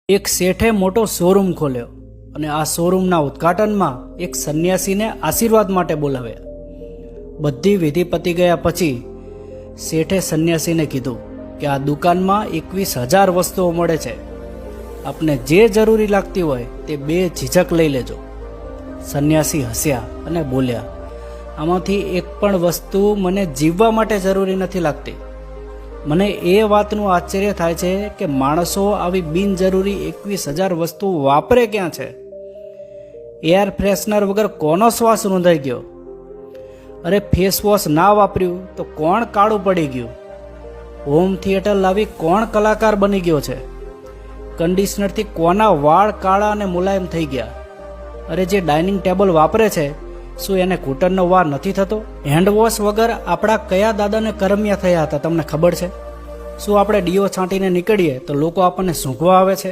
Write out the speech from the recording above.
એક શેઠે મોટો શોરૂમ ખોલ્યો અને આ શોરૂમના ઉદ્ઘાટનમાં એક સંન્યાસીને આશીર્વાદ માટે બોલાવ્યા. બધી વિધિ પતી ગયા પછી શેઠે સંન્યાસીને કીધું કે આ દુકાનમાં 21,000 વસ્તુઓ મળે છે. આપને જે જરૂરી લાગતી હોય તે બે ઝીઝક લઈ લેજો. સંન્યાસી હસ્યા અને બોલ્યા, આમાંથી એક પણ વસ્તુ મને જીવવા માટે જરૂરી નથી લાગતી. મને એ વાતનું આશ્ચર્ય થાય છે કે માણસો આવી બિનજરૂરી 21,000 વસ્તુ વાપરે ક્યાં છે. એર ફ્રેશનર વગર કોનો શ્વાસ રૂંધાઈ ગયો? અરે ફેસ વોશ ના વાપર્યું તો કોણ કાળું પડી ગયું? હોમ થિયેટર લાવી કોણ કલાકાર બની ગયો છે? કન્ડિશનરથી કોના વાળ કાળા અને મુલાયમ થઈ ગયા? અરે જે ડાઇનિંગ ટેબલ વાપરે છે શું એને ઘૂંટણનો વાર નથી થતો? હેન્ડવોશ વગર આપણા કયા દાદાને કરમિયા થયા હતા તમને ખબર છે? શું આપણે ડીઓ છાંટીને નીકળીએ તો લોકો આપણને સૂંઘવા આવે છે?